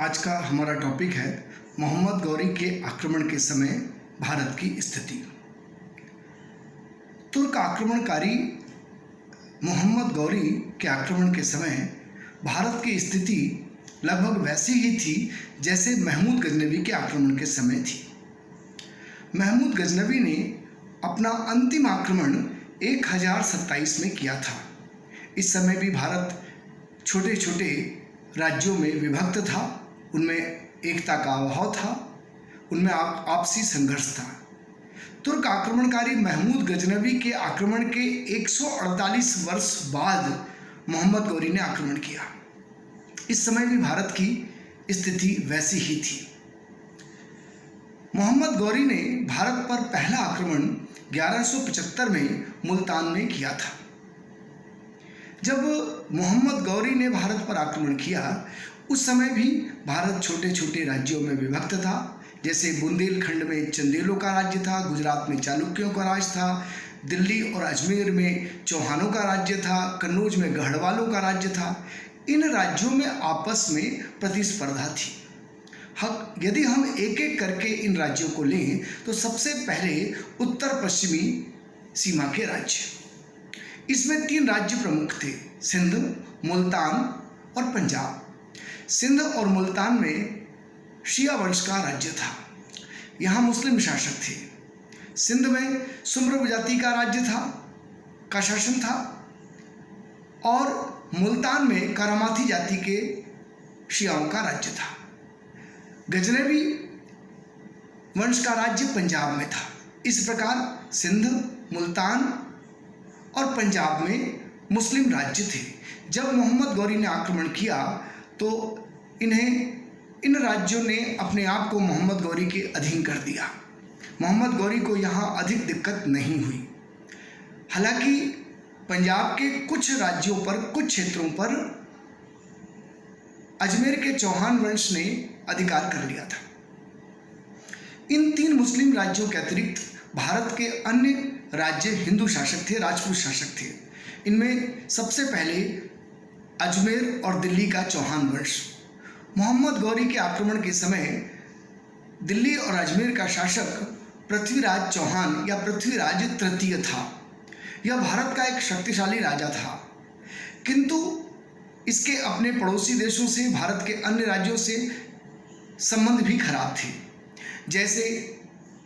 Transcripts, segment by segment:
आज का हमारा टॉपिक है मोहम्मद गौरी के आक्रमण के समय भारत की स्थिति। तुर्क आक्रमणकारी मोहम्मद गौरी के आक्रमण के समय भारत की स्थिति लगभग वैसी ही थी जैसे महमूद गजनवी के आक्रमण के समय थी। महमूद गजनवी ने अपना अंतिम आक्रमण 1027 में किया था। इस समय भी भारत छोटे छोटे राज्यों में विभक्त था, उनमें एकता का अभाव था, उनमें आपसी संघर्ष था। तुर्क आक्रमणकारी महमूद गजनवी के आक्रमण के 148 वर्ष बाद मोहम्मद गौरी ने आक्रमण किया। इस समय भी भारत की स्थिति वैसी ही थी। मोहम्मद गौरी ने भारत पर पहला आक्रमण 1175 में मुल्तान में किया था। जब मोहम्मद गौरी ने भारत पर आक्रमण किया उस समय भी भारत छोटे छोटे राज्यों में विभक्त था। जैसे बुंदेलखंड में चंदेलों का राज्य था, गुजरात में चालुक्यों का राज था, दिल्ली और अजमेर में चौहानों का राज्य था, कन्नौज में गढ़वालों का राज्य था। इन राज्यों में आपस में प्रतिस्पर्धा थी। यदि हम एक एक करके इन राज्यों को लें तो सबसे पहले उत्तर पश्चिमी सीमा के राज्य। इसमें 3 राज्य प्रमुख थे, सिंध, मुल्तान और पंजाब। सिंध और मुल्तान में शिया वंश का राज्य था, यहाँ मुस्लिम शासक थे। सिंध में सुम्र जाति का राज्य का शासन था और मुल्तान में करामाती जाति के शियाओं का राज्य था। गजनवी वंश का राज्य पंजाब में था। इस प्रकार सिंध, मुल्तान और पंजाब में मुस्लिम राज्य थे। जब मोहम्मद गौरी ने आक्रमण किया तो इन राज्यों ने अपने आप को मोहम्मद गौरी के अधीन कर दिया। मोहम्मद गौरी को यहाँ अधिक दिक्कत नहीं हुई। हालांकि पंजाब के कुछ राज्यों पर, कुछ क्षेत्रों पर अजमेर के चौहान वंश ने अधिकार कर लिया था। इन 3 मुस्लिम राज्यों के अतिरिक्त भारत के अन्य राज्य हिंदू शासक थे, राजपूत शासक थे। इनमें सबसे पहले अजमेर और दिल्ली का चौहान वंश। मोहम्मद गौरी के आक्रमण के समय दिल्ली और अजमेर का शासक पृथ्वीराज चौहान या पृथ्वीराज तृतीय था। यह भारत का एक शक्तिशाली राजा था, किंतु इसके अपने पड़ोसी देशों से, भारत के अन्य राज्यों से संबंध भी खराब थे। जैसे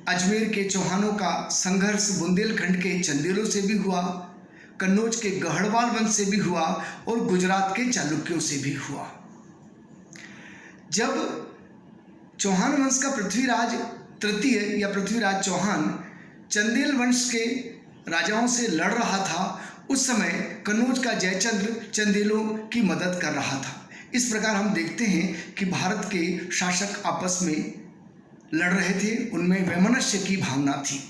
अजमेर के चौहानों का संघर्ष बुंदेलखंड के चंदेलों से भी हुआ, कन्नौज के गढ़वाल वंश से भी हुआ और गुजरात के चालुक्यों से भी हुआ। जब चौहान वंश का पृथ्वीराज तृतीय या पृथ्वीराज चौहान चंदेल वंश के राजाओं से लड़ रहा था, उस समय कन्नौज का जयचंद्र चंदेलों की मदद कर रहा था। इस प्रकार हम देखते हैं कि भारत के शासक आपस में लड़ रहे थे, उनमें वैमनस्य की भावना थी।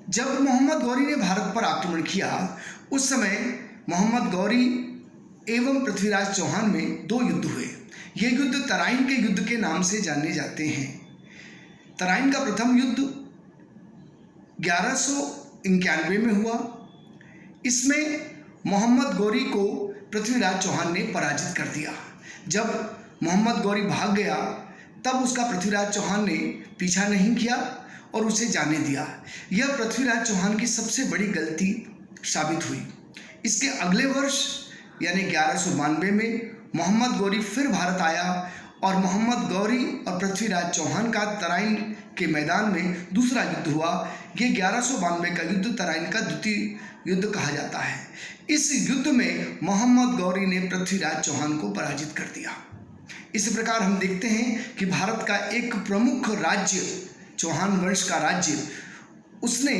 जब मोहम्मद गौरी ने भारत पर आक्रमण किया उस समय मोहम्मद गौरी एवं पृथ्वीराज चौहान में 2 युद्ध हुए। ये युद्ध तराइन के युद्ध के नाम से जाने जाते हैं। तराइन का प्रथम युद्ध 1191 में हुआ। इसमें मोहम्मद गौरी को पृथ्वीराज चौहान ने पराजित कर दिया। जब मोहम्मद गौरी भाग गया तब उसका पृथ्वीराज चौहान ने पीछा नहीं किया और उसे जाने दिया। यह पृथ्वीराज चौहान की सबसे बड़ी गलती साबित हुई। इसके अगले वर्ष यानी 1192 में मोहम्मद गौरी फिर भारत आया और मोहम्मद गौरी और पृथ्वीराज चौहान का तराइन के मैदान में दूसरा युद्ध हुआ। ये 1192 का युद्ध तराइन का द्वितीय युद्ध कहा जाता है। इस युद्ध में मोहम्मद गौरी ने पृथ्वीराज चौहान को पराजित कर दिया। इस प्रकार हम देखते हैं कि भारत का एक प्रमुख राज्य, चौहान वंश का राज्य, उसने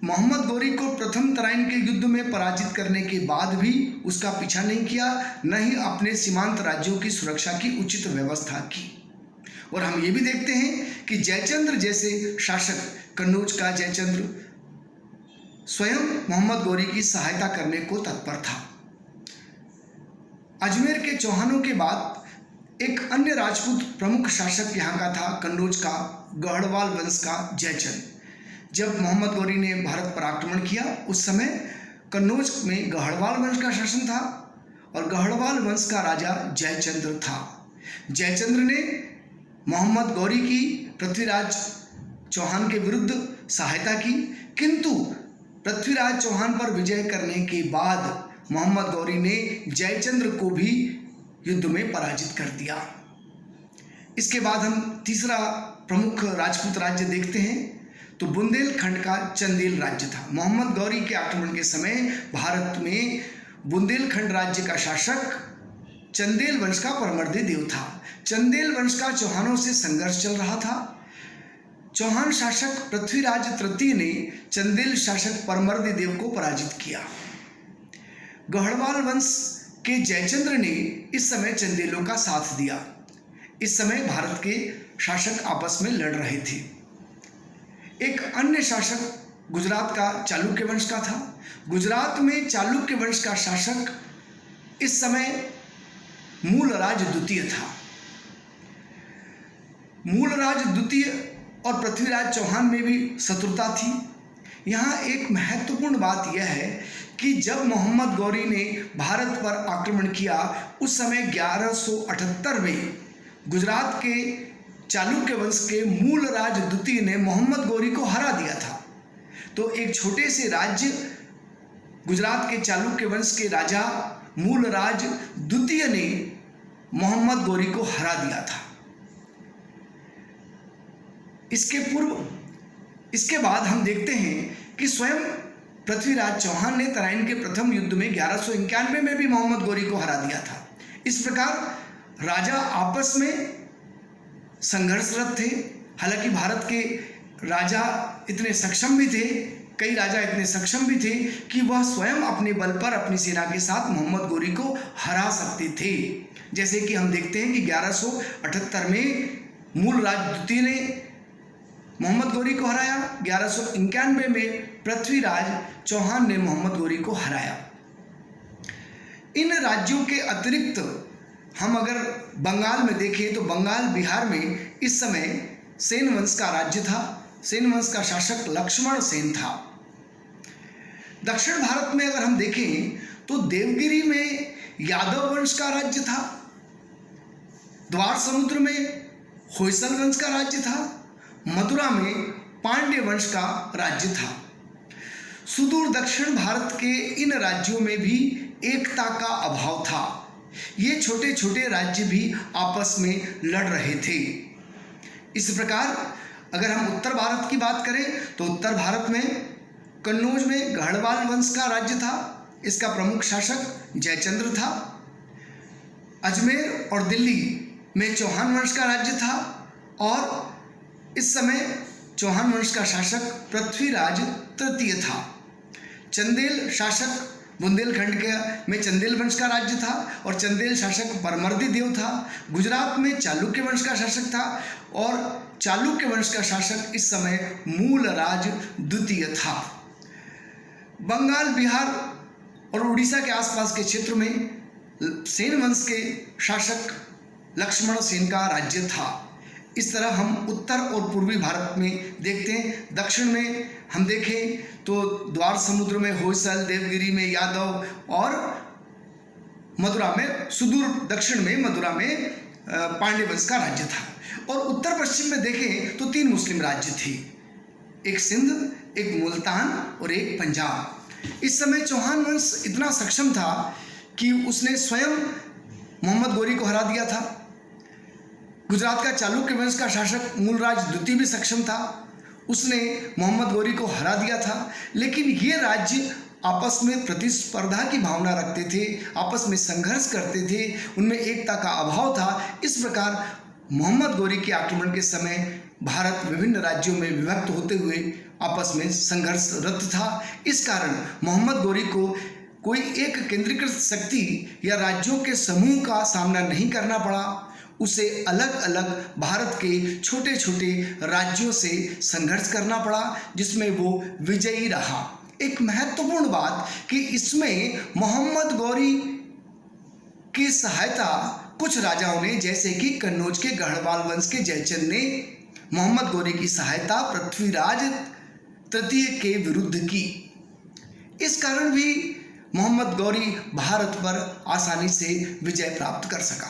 मोहम्मद गौरी को प्रथम तराइन के युद्ध में पराजित करने के बाद भी उसका पीछा नहीं किया, न ही अपने सीमांत राज्यों की सुरक्षा की उचित व्यवस्था की। और हम ये भी देखते हैं कि जयचंद्र जैसे शासक, कन्नौज का जयचंद्र, स्वयं मोहम्मद गौरी की सहायता करने को तत्पर था। अजमेर के चौहानों के बाद एक अन्य राजपूत प्रमुख शासक यहाँ का था, कन्नौज का गढ़वाल वंश का जयचंद। जब मोहम्मद गौरी ने भारत पर आक्रमण किया उस समय कन्नौज में गढ़वाल वंश का शासन था और गढ़वाल वंश का राजा जयचंद्र था। जयचंद्र ने मोहम्मद गौरी की पृथ्वीराज चौहान के विरुद्ध सहायता की, किंतु पृथ्वीराज चौहान पर विजय करने के बाद मोहम्मद गौरी ने जयचंद्र को भी युद्ध में पराजित कर दिया। इसके बाद हम तीसरा प्रमुख राजपूत राज्य देखते हैं, तो बुंदेलखंड का चंदेल राज्य था। मोहम्मद गौरी के आक्रमण के समय भारत में बुंदेलखंड राज्य का शासक चंदेल वंश का परमर्दी देव था। चंदेल वंश का चौहानों से संघर्ष चल रहा था। चौहान शासक पृथ्वीराज तृतीय ने चंदेल शासक परमर्दी देव को पराजित किया। गढ़वाल वंश के जयचंद्र ने इस समय चंदेलों का साथ दिया। इस समय भारत के शासक आपस में लड़ रहे थे। एक अन्य शासक गुजरात का चालुक्य वंश का था। गुजरात में चालुक्य वंश का शासक इस समय मूलराज द्वितीय था। मूलराज द्वितीय और पृथ्वीराज चौहान में भी शत्रुता थी। यहाँ एक महत्वपूर्ण बात यह है कि जब मोहम्मद गौरी ने भारत पर आक्रमण किया, उस समय 1178 में गुजरात के चालुक्य वंश के मूलराज द्वितीय ने मोहम्मद गौरी को हरा दिया था। तो एक छोटे से राज्य गुजरात के चालुक्य वंश के राजा मूलराज द्वितीय ने मोहम्मद गौरी को हरा दिया था। इसके बाद हम देखते हैं कि स्वयं पृथ्वीराज चौहान ने तराइन के प्रथम युद्ध में 1191 में भी मोहम्मद गौरी को हरा दिया था। इस प्रकार राजा आपस में संघर्षरत थे। हालांकि भारत के राजा इतने सक्षम भी थे, कई राजा इतने सक्षम भी थे कि वह स्वयं अपने बल पर अपनी सेना के साथ मोहम्मद गौरी को हरा सकते थे। जैसे कि हम देखते हैं कि 1178 में मूलराज द्वितीय ने मोहम्मद गौरी को हराया, 1191 में पृथ्वीराज चौहान ने मोहम्मद गौरी को हराया। इन राज्यों के अतिरिक्त हम अगर बंगाल में देखें तो बंगाल बिहार में इस समय सेन वंश का राज्य था। सेन वंश का शासक लक्ष्मण सेन था। दक्षिण भारत में अगर हम देखें तो देवगिरी में यादव वंश का राज्य था। द्वार समुद्र में होयसल वंश का राज्य था। मथुरा में पांड्य वंश का राज्य था। सुदूर दक्षिण भारत के इन राज्यों में भी एकता का अभाव था। ये छोटे छोटे राज्य भी आपस में लड़ रहे थे। इस प्रकार अगर हम उत्तर भारत की बात करें तो उत्तर भारत में कन्नौज में गढ़वाल वंश का राज्य था। इसका प्रमुख शासक जयचंद्र था। अजमेर और दिल्ली में चौहान वंश का राज्य था और इस समय चौहान वंश का शासक पृथ्वीराज तृतीय था। चंदेल शासक बुंदेलखंड में चंदेल वंश का राज्य था और चंदेल शासक परमर्दी देव था। गुजरात में चालुक्य वंश का शासक था और चालुक्य वंश का शासक इस समय मूलराज द्वितीय था। बंगाल, बिहार और उड़ीसा के आसपास के क्षेत्र में सेन वंश के शासक लक्ष्मण सेन का राज्य था। इस तरह हम उत्तर और पूर्वी भारत में देखते हैं। दक्षिण में हम देखें तो द्वार समुद्र में होयसल, देवगिरी में यादव और मथुरा में सुदूर दक्षिण में मथुरा में पांड्य वंश का राज्य था। और उत्तर पश्चिम में देखें तो 3 मुस्लिम राज्य थे, एक सिंध, एक मुल्तान और एक पंजाब। इस समय चौहान वंश इतना सक्षम था कि उसने स्वयं मोहम्मद गौरी को हरा दिया था। गुजरात का चालुक्य वंश का शासक मूलराज द्वितीय भी सक्षम था, उसने मोहम्मद गौरी को हरा दिया था। लेकिन ये राज्य आपस में प्रतिस्पर्धा की भावना रखते थे, आपस में संघर्ष करते थे, उनमें एकता का अभाव था। इस प्रकार मोहम्मद गौरी के आक्रमण के समय भारत विभिन्न राज्यों में विभक्त होते हुए आपस में संघर्षरत था। इस कारण मोहम्मद गौरी को कोई एक केंद्रीकृत शक्ति या राज्यों के समूह का सामना नहीं करना पड़ा, उसे अलग अलग भारत के छोटे छोटे राज्यों से संघर्ष करना पड़ा, जिसमें वो विजयी रहा। एक महत्वपूर्ण बात कि इसमें मोहम्मद गौरी की सहायता कुछ राजाओं ने, जैसे कि कन्नौज के गढ़वाल वंश के जयचंद ने मोहम्मद गौरी की सहायता पृथ्वीराज तृतीय के विरुद्ध की। इस कारण भी मोहम्मद गौरी भारत पर आसानी से विजय प्राप्त कर सका।